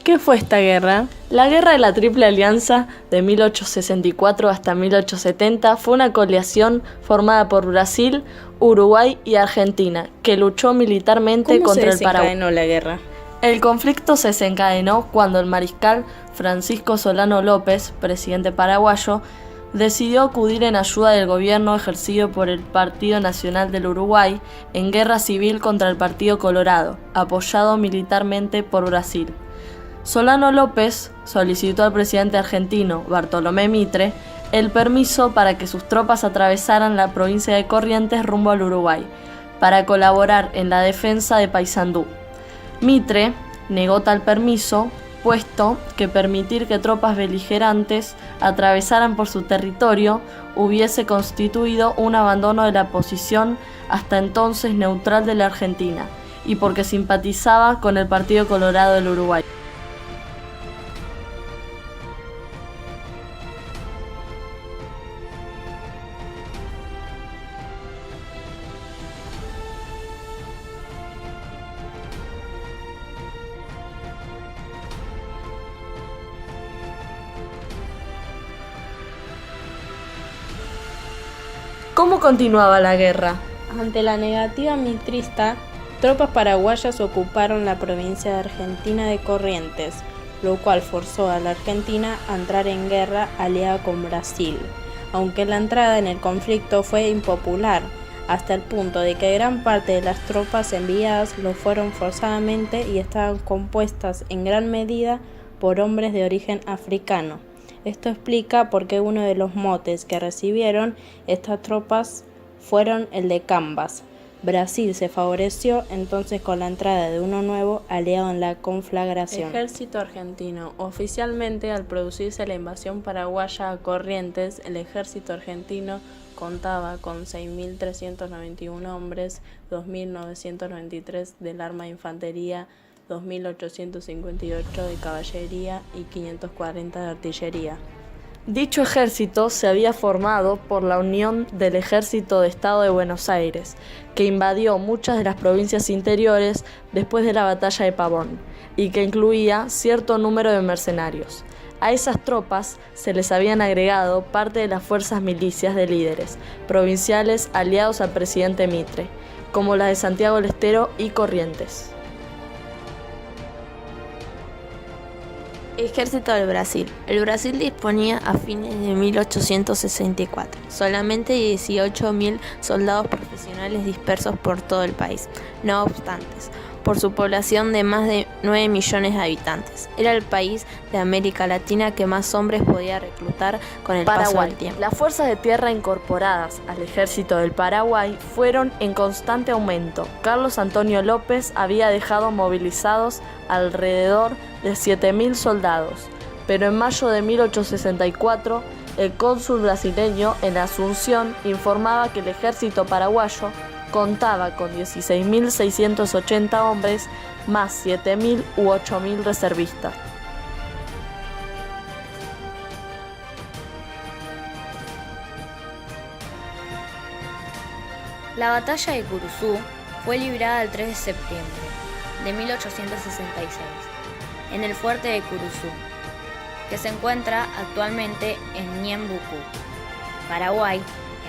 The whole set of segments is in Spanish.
¿Qué fue esta guerra? La Guerra de la Triple Alianza de 1864 hasta 1870 fue una coalición formada por Brasil, Uruguay y Argentina, que luchó militarmente contra el Paraguay. ¿Cómo se desencadenó la guerra? El conflicto se desencadenó cuando el mariscal Francisco Solano López, presidente paraguayo, decidió acudir en ayuda del gobierno ejercido por el Partido Nacional del Uruguay en guerra civil contra el Partido Colorado, apoyado militarmente por Brasil. Solano López solicitó al presidente argentino, Bartolomé Mitre, el permiso para que sus tropas atravesaran la provincia de Corrientes rumbo al Uruguay, para colaborar en la defensa de Paysandú. Mitre negó tal permiso, puesto que permitir que tropas beligerantes atravesaran por su territorio hubiese constituido un abandono de la posición hasta entonces neutral de la Argentina, y porque simpatizaba con el Partido Colorado del Uruguay. ¿Cómo continuaba la guerra? Ante la negativa mitrista, tropas paraguayas ocuparon la provincia de Argentina de Corrientes, lo cual forzó a la Argentina a entrar en guerra aliada con Brasil, aunque la entrada en el conflicto fue impopular, hasta el punto de que gran parte de las tropas enviadas lo fueron forzadamente y estaban compuestas en gran medida por hombres de origen africano. Esto explica por qué uno de los motes que recibieron estas tropas fueron el de Cambas. Brasil se favoreció entonces con la entrada de uno nuevo aliado en la conflagración. Ejército argentino. Oficialmente, al producirse la invasión paraguaya a Corrientes, el ejército argentino contaba con 6.391 hombres, 2.993 del arma de infantería, 2.858 de caballería y 540 de artillería. Dicho ejército se había formado por la unión del Ejército de Estado de Buenos Aires, que invadió muchas de las provincias interiores después de la batalla de Pavón, y que incluía cierto número de mercenarios. A esas tropas se les habían agregado parte de las fuerzas milicias de líderes provinciales aliados al presidente Mitre, como las de Santiago del Estero y Corrientes. Ejército del Brasil. El Brasil disponía a fines de 1864 solamente 18.000 soldados profesionales dispersos por todo el país. No obstante, por su población de más de 9 millones de habitantes, era el país de América Latina que más hombres podía reclutar con el paso del tiempo. Las fuerzas de tierra incorporadas al ejército del Paraguay fueron en constante aumento. Carlos Antonio López había dejado movilizados alrededor de 7.000 soldados, pero en mayo de 1864 el cónsul brasileño en Asunción informaba que el ejército paraguayo contaba con 16.680 hombres más 7.000 u 8.000 reservistas. La batalla de Curuzú fue librada el 3 de septiembre de 1866 en el fuerte de Curuzú, que se encuentra actualmente en Ñembucú, Paraguay,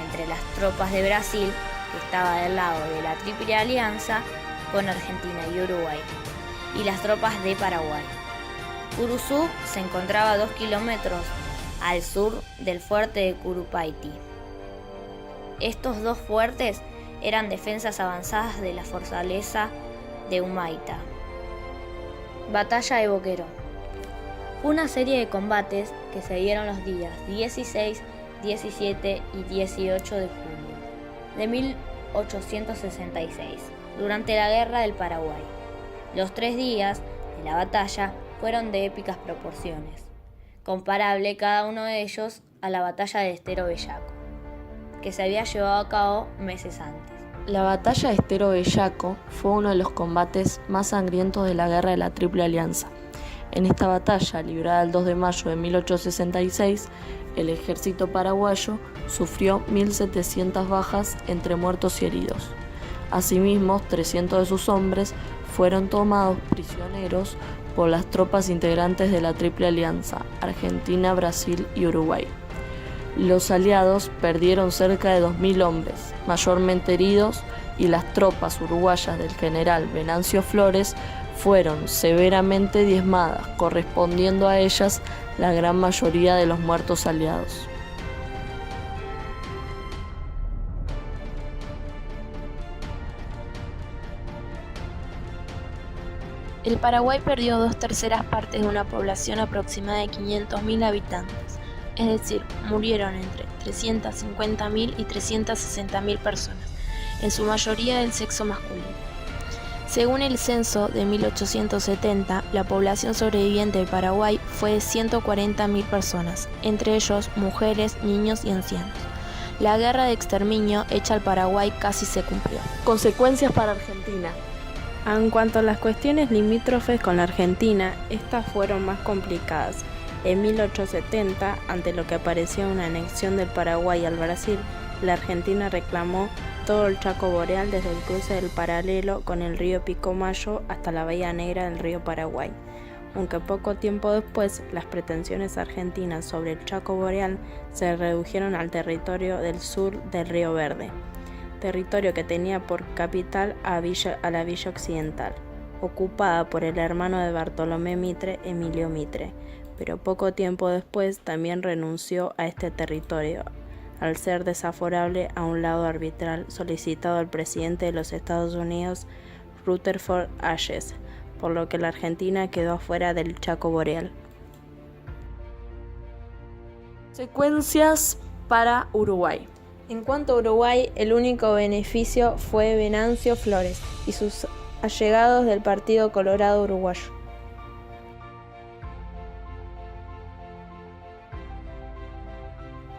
entre las tropas de Brasil, que estaba del lado de la Triple Alianza con Argentina y Uruguay, y las tropas de Paraguay. Curuzú se encontraba a 2 kilómetros al sur del fuerte de Curupaití. Estos dos fuertes eran defensas avanzadas de la fortaleza de Humaitá. Batalla de Boquerón. Fue una serie de combates que se dieron los días 16, 17 y 18 de julio de 1866, durante la Guerra del Paraguay. Los 3 días de la batalla fueron de épicas proporciones, comparable cada uno de ellos a la batalla de Estero Bellaco, que se había llevado a cabo meses antes. La batalla de Estero Bellaco fue uno de los combates más sangrientos de la Guerra de la Triple Alianza. En esta batalla, librada el 2 de mayo de 1866, el ejército paraguayo sufrió 1.700 bajas entre muertos y heridos. Asimismo, 300 de sus hombres fueron tomados prisioneros por las tropas integrantes de la Triple Alianza, Argentina, Brasil y Uruguay. Los aliados perdieron cerca de 2.000 hombres, mayormente heridos, y las tropas uruguayas del general Venancio Flores fueron severamente diezmadas, correspondiendo a ellas la gran mayoría de los muertos aliados. El Paraguay perdió 2/3 partes de una población aproximada de 500.000 habitantes, es decir, murieron entre 350.000 y 360.000 personas, en su mayoría del sexo masculino. Según el censo de 1870, la población sobreviviente de Paraguay fue de 140.000 personas, entre ellos mujeres, niños y ancianos. La guerra de exterminio hecha al Paraguay casi se cumplió. Consecuencias para Argentina. En cuanto a las cuestiones limítrofes con la Argentina, estas fueron más complicadas. En 1870, ante lo que parecía una anexión del Paraguay al Brasil, la Argentina reclamó todo el Chaco Boreal desde el cruce del paralelo con el río Pilcomayo hasta la bahía negra del río Paraguay. Aunque poco tiempo después, las pretensiones argentinas sobre el Chaco Boreal se redujeron al territorio del sur del Río Verde, territorio que tenía por capital a la Villa Occidental, ocupada por el hermano de Bartolomé Mitre, Emilio Mitre, pero poco tiempo después también renunció a este territorio, al ser desaforable a un lado arbitral solicitado al presidente de los Estados Unidos, Rutherford Hayes, por lo que la Argentina quedó afuera del Chaco Boreal. Consecuencias para Uruguay. En cuanto a Uruguay, el único beneficio fue Venancio Flores y sus allegados del Partido Colorado Uruguayo.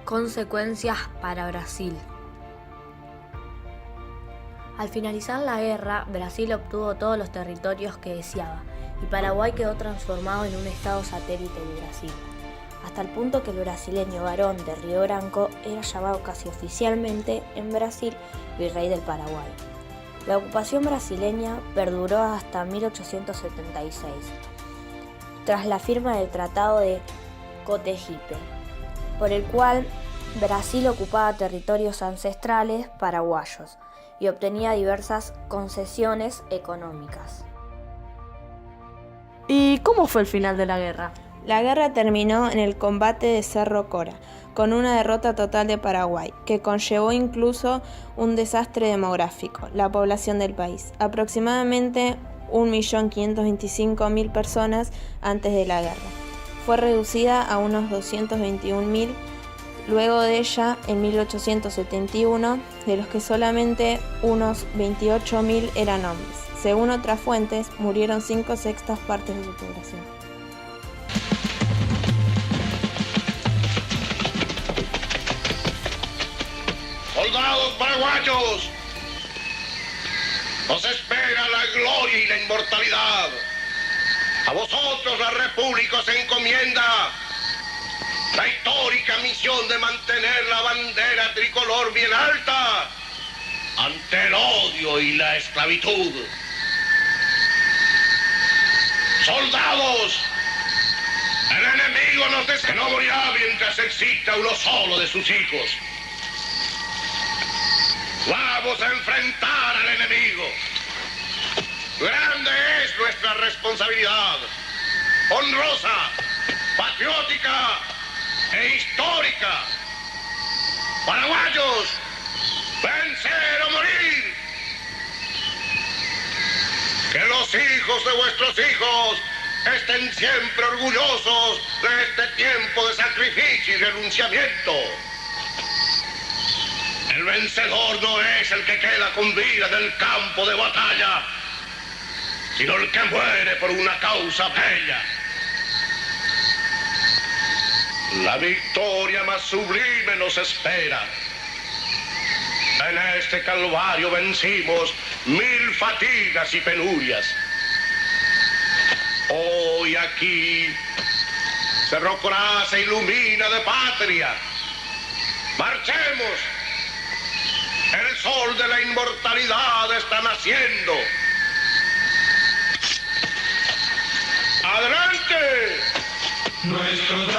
Consecuencias para Brasil. Al finalizar la guerra, Brasil obtuvo todos los territorios que deseaba y Paraguay quedó transformado en un estado satélite de Brasil, hasta el punto que el brasileño Barón de Río Branco era llamado casi oficialmente en Brasil virrey del Paraguay. La ocupación brasileña perduró hasta 1876, tras la firma del Tratado de Cotegipe, por el cual Brasil ocupaba territorios ancestrales paraguayos y obtenía diversas concesiones económicas. ¿Y cómo fue el final de la guerra? La guerra terminó en el combate de Cerro Cora, con una derrota total de Paraguay, que conllevó incluso un desastre demográfico, la población del país, aproximadamente 1.525.000 personas antes de la guerra. Fue reducida a unos 221.000 luego de ella en 1871, de los que solamente unos 28.000 eran hombres. Según otras fuentes, murieron 5/6 partes de su población. ¡Soldados paraguayos! Nos espera la gloria y la inmortalidad. A vosotros la República os encomienda la histórica misión de mantener la bandera tricolor bien alta ante el odio y la esclavitud. ¡Soldados! El enemigo nos dice que no morirá mientras exista uno solo de sus hijos. Vamos a enfrentar al enemigo. Grande es nuestra responsabilidad, honrosa, patriótica e histórica. Paraguayos, vencer o morir. Que los hijos de vuestros hijos estén siempre orgullosos de este tiempo de sacrificio y renunciamiento. El vencedor no es el que queda con vida del campo de batalla, sino el que muere por una causa bella. La victoria más sublime nos espera. En este calvario vencimos 1000 fatigas y penurias. Hoy aquí Cerro Corá se ilumina de patria. Marchemos. El sol de la inmortalidad está naciendo. nuestros